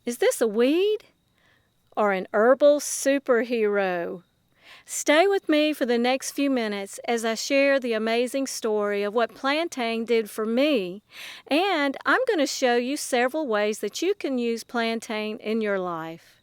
Is this a weed or an herbal superhero? Stay with me for the next few minutes as I share the amazing story of what plantain did for me, and I'm going to show you several ways that you can use plantain in your life.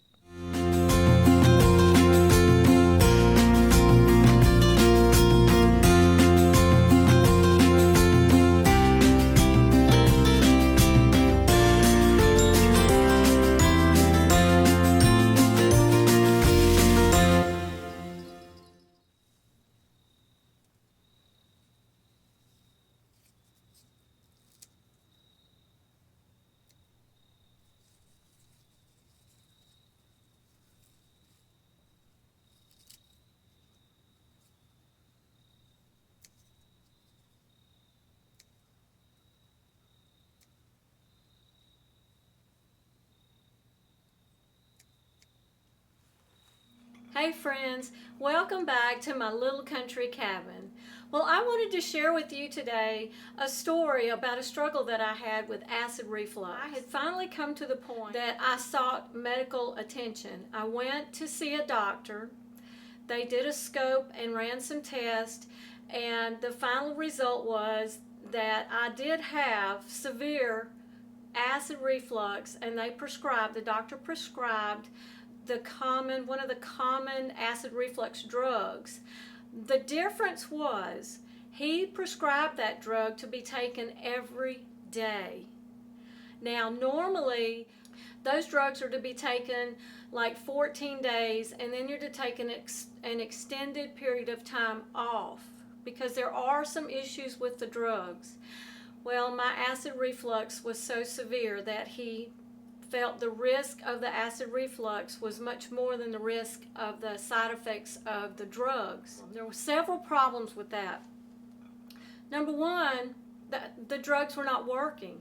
Hey friends, welcome back to my little country cabin. Well, I wanted to share with you today a story about a struggle that I had with acid reflux. I had finally come to the point that I sought medical attention. I went to see a doctor. They did a scope and ran some tests, and the final result was that I did have severe acid reflux, and the doctor prescribed one of the common acid reflux drugs. The difference was he prescribed that drug to be taken every day. Now, normally, those drugs are to be taken like 14 days, and then you're to take an extended period of time off because there are some issues with the drugs. Well, my acid reflux was so severe that he felt the risk of the acid reflux was much more than the risk of the side effects of the drugs. There were several problems with that. Number one, the drugs were not working.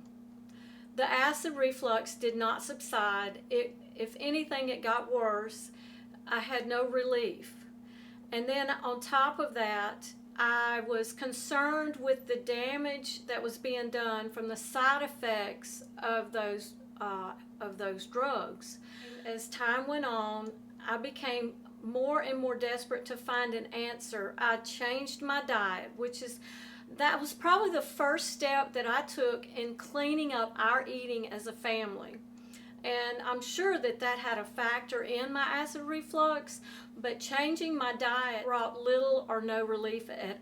The acid reflux did not subside. If anything, it got worse. I had no relief. And then on top of that, I was concerned with the damage that was being done from the side effects of those drugs. As time went on, I became more and more desperate to find an answer. I changed my diet, that was probably the first step that I took in cleaning up our eating as a family. And I'm sure that had a factor in my acid reflux, but changing my diet brought little or no relief at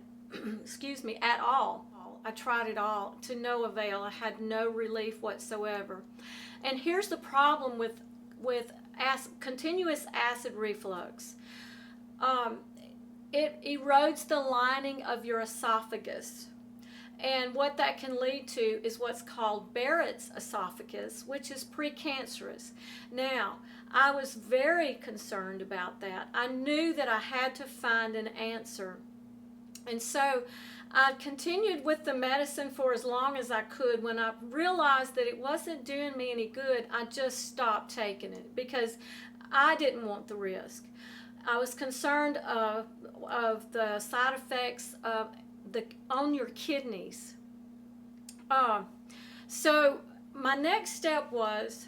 all. I tried it all to no avail. I had no relief whatsoever. And here's the problem with continuous acid reflux. It erodes the lining of your esophagus. And what that can lead to is what's called Barrett's esophagus, which is precancerous. Now, I was very concerned about that. I knew that I had to find an answer. And so I continued with the medicine for as long as I could. When I realized that it wasn't doing me any good, I just stopped taking it because I didn't want the risk. I was concerned of the side effects on your kidneys. So my next step was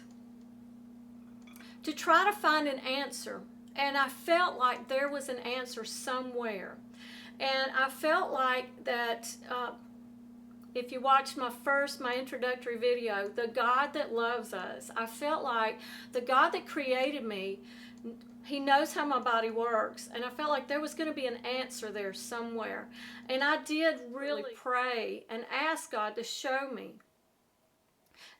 to try to find an answer, and I felt like there was an answer somewhere. And I felt like that if you watch my introductory video, the God that loves us, I felt like the God that created me, He knows how my body works, and I felt like there was going to be an answer there somewhere. And I did really pray and ask God to show me,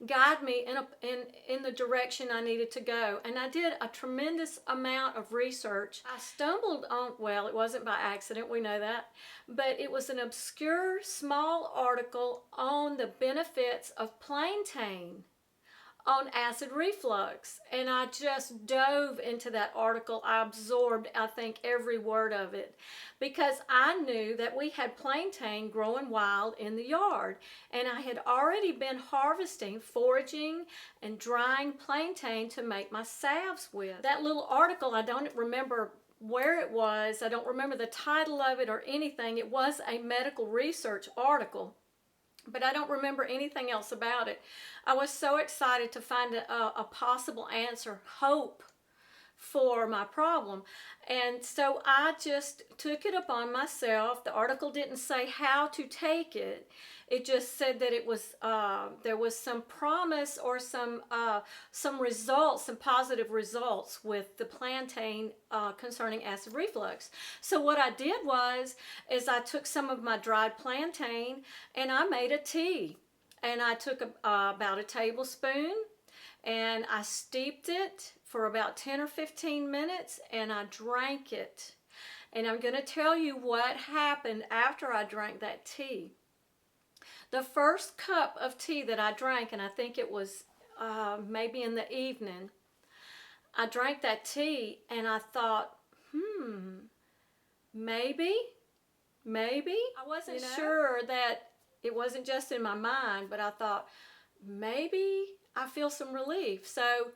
guide me in the direction I needed to go. And I did a tremendous amount of research. I stumbled on, well, it wasn't by accident, we know that, but it was an obscure small article on the benefits of plantain on acid reflux, and I just dove into that article. I absorbed, I think, every word of it, because I knew that we had plantain growing wild in the yard, and I had already been harvesting, foraging, and drying plantain to make my salves with. That little article, I don't remember where it was, I don't remember the title of it or anything. It was a medical research article. but I don't remember anything else about it. I was so excited to find a possible answer, hope for my problem. And so I just took it upon myself. The article didn't say how to take it. It just said that it was there was some promise or some results, some positive results with the plantain concerning acid reflux. So what I did is I took some of my dried plantain and I made a tea. And I took about a tablespoon and I steeped it for about 10 or 15 minutes and I drank it. And I'm going to tell you what happened after I drank that tea. The first cup of tea that I drank, and I think it was maybe in the evening, I drank that tea and I thought, maybe. I wasn't sure that it wasn't just in my mind, but I thought, maybe I feel some relief. So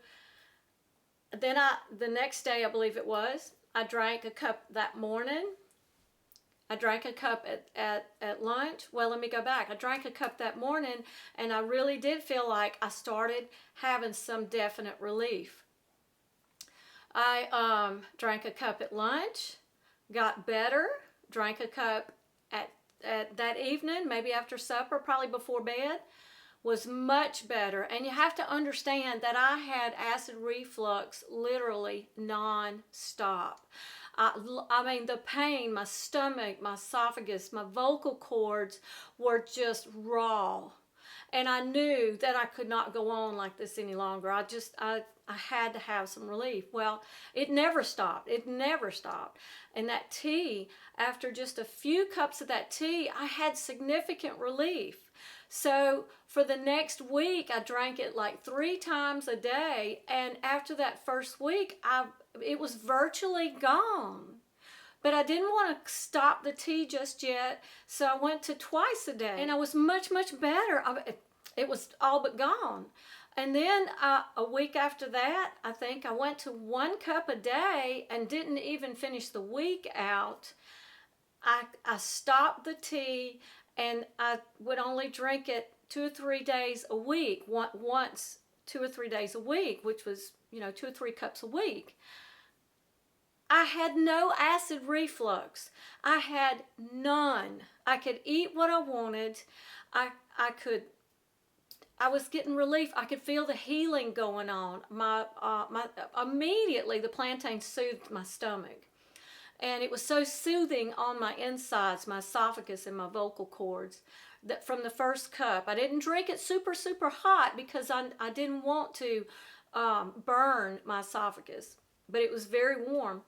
then the next day, I believe it was, I drank a cup that morning. I drank a cup at lunch. Well, let me go back. I drank a cup that morning, and I really did feel like I started having some definite relief. I drank a cup at lunch, got better, drank a cup at that evening, maybe after supper, probably before bed, was much better. And you have to understand that I had acid reflux literally non-stop. I mean, the pain, my stomach, my esophagus, my vocal cords were just raw. And I knew that I could not go on like this any longer. I had to have some relief. Well, it never stopped. It never stopped. And that tea, after just a few cups of that tea, I had significant relief. So for the next week, I drank it like 3 times a day. And after that first week, it was virtually gone. But I didn't want to stop the tea just yet, so I went to twice a day. And I was much, much better. It was all but gone. And then a week after that, I think I went to 1 cup a day and didn't even finish the week out. I stopped the tea, and I would only drink it 2 or 3 days a week, once 2 or 3 days a week, which was, 2 or 3 cups a week. I had no acid reflux. I had none. I could eat what I wanted. I was getting relief. I could feel the healing going on. Immediately the plantain soothed my stomach. And it was so soothing on my insides, my esophagus and my vocal cords, that from the first cup. I didn't drink it super, super hot because I didn't want to burn my esophagus. But it was very warm.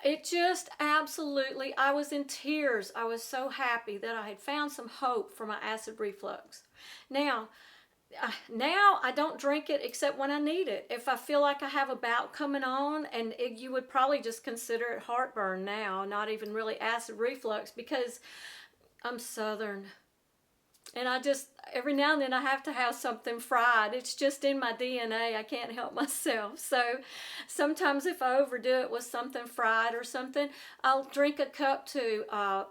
It just absolutely, I was in tears. I was so happy that I had found some hope for my acid reflux. Now I don't drink it except when I need it. If I feel like I have a bout coming on, and you would probably just consider it heartburn now, not even really acid reflux, because I'm Southern. And every now and then I have to have something fried. It's just in my DNA. I can't help myself. So sometimes if I overdo it with something fried or something, I'll drink a cup too,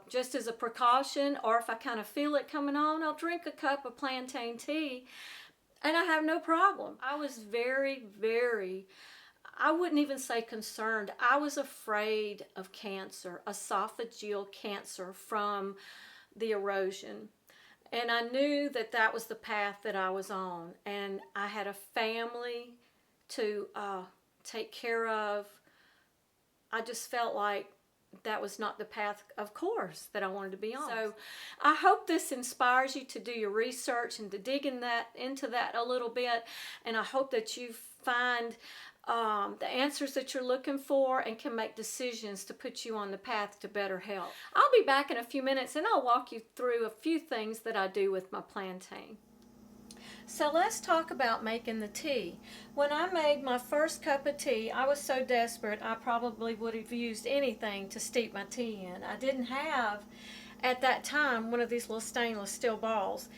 just as a precaution. Or if I kind of feel it coming on, I'll drink a cup of plantain tea. And I have no problem. I was very, very, I wouldn't even say concerned. I was afraid of cancer, esophageal cancer, from the erosion. And I knew that that was the path that I was on. And I had a family to take care of. I just felt like that was not the path, of course, that I wanted to be on. So I hope this inspires you to do your research and to dig into that a little bit. And I hope that you find the answers that you're looking for and can make decisions to put you on the path to better health. I'll be back in a few minutes and I'll walk you through a few things that I do with my plantain. So let's talk about making the tea. When I made my first cup of tea, I was so desperate I probably would have used anything to steep my tea in. I didn't have at that time one of these little stainless steel balls.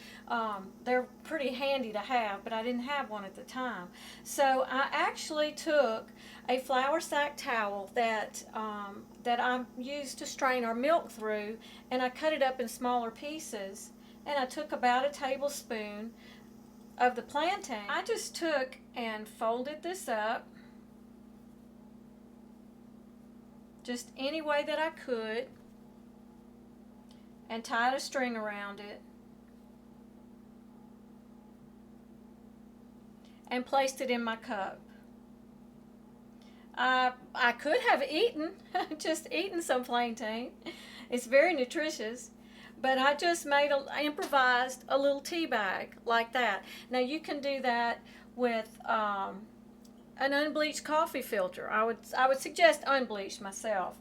They're pretty handy to have, but I didn't have one at the time. So I actually took a flour sack towel that I used to strain our milk through, and I cut it up in smaller pieces and I took about a tablespoon of the plantain. I just took and folded this up just any way that I could and tied a string around it and placed it in my cup. I could have eaten, just eaten some plantain. It's very nutritious, but I just improvised a little tea bag like that. Now you can do that with an unbleached coffee filter. I would suggest unbleached myself,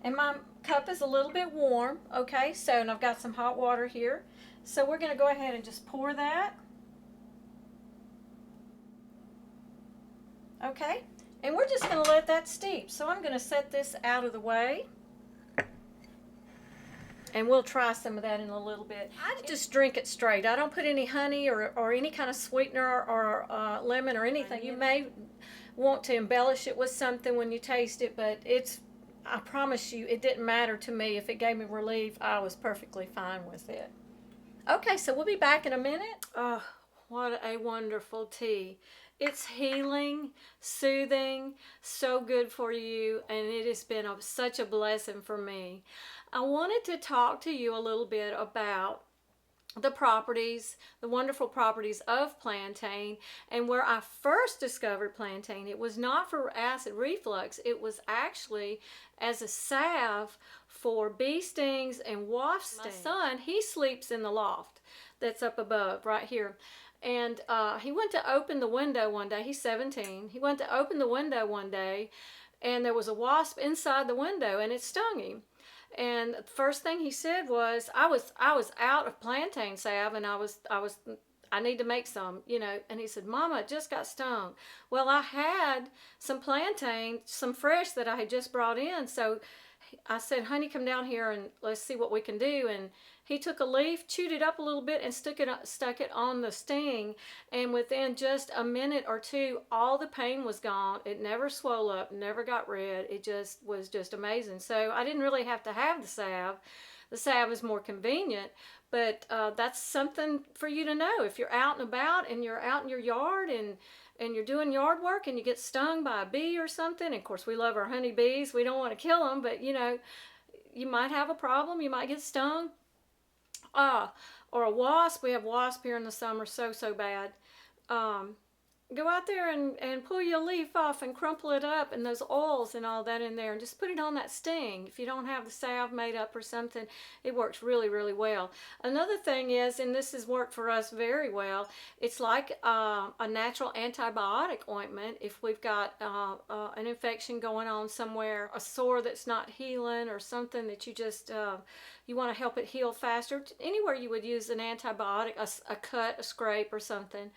and my cup is a little bit warm. Okay, so and I've got some hot water here, so we're going to go ahead and just pour that. Okay, and we're just going to let that steep. So I'm going to set this out of the way, and we'll try some of that in a little bit. I just drink it straight. I don't put any honey or any kind of sweetener or lemon or anything. You may want to embellish it with something when you taste it, but I promise you, it didn't matter to me. If it gave me relief, I was perfectly fine with it. Okay, so we'll be back in a minute. Oh, what a wonderful tea. It's healing, soothing, so good for you, and it has been such a blessing for me. I wanted to talk to you a little bit about the properties, the wonderful properties of plantain, and where I first discovered plantain. It was not for acid reflux. It was actually as a salve for bee stings and wasp stings. My son, he sleeps in the loft that's up above right here. And he went to open the window one day. He's 17. He went to open the window one day, and there was a wasp inside the window, and it stung him. And the first thing he said was, I was out of plantain salve, and I need to make some, you know. And he said, Mama, I just got stung. Well, I had some plantain, some fresh that I had just brought in. So I said, honey, come down here and let's see what we can do. And he took a leaf, chewed it up a little bit, and stuck it on the sting. And within just a minute or two, all the pain was gone. It never swelled up, never got red. It just was just amazing. So I didn't really have to have the salve. The salve is more convenient, but that's something for you to know. If you're out and about and you're out in your yard and you're doing yard work and you get stung by a bee or something, and of course we love our honeybees. We don't want to kill them, but you know, you might have a problem. You might get stung. Or a wasp. We have wasp here in the summer so bad. Go out there and pull your leaf off and crumple it up, and those oils and all that in there, and just put it on that sting. If you don't have the salve made up or something, it works really well. Another thing is, and this has worked for us very well, it's like a natural antibiotic ointment. If we've got an infection going on somewhere, a sore that's not healing, or something that you just you want to help it heal faster, anywhere you would use an antibiotic, a cut, a scrape, or something.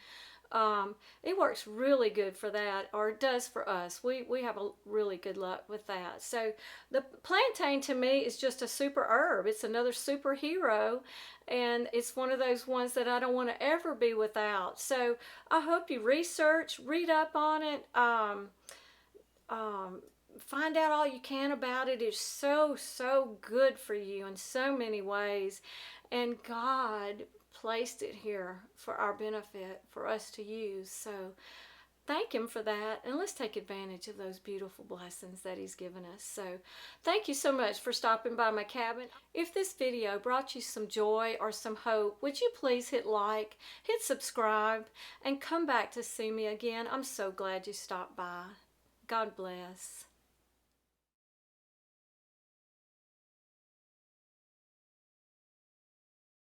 It works really good for that, or it does for us. We have a really good luck with that. So the plantain to me is just a super herb. It's another superhero, and it's one of those ones that I don't want to ever be without. So I hope you read up on it, find out all you can about it. It's so good for you in so many ways, and God placed it here for our benefit, for us to use. So thank him for that, and let's take advantage of those beautiful blessings that he's given us. So thank you so much for stopping by my cabin. If this video brought you some joy or some hope, would you please hit like, hit subscribe, and come back to see me again. I'm so glad you stopped by. God bless.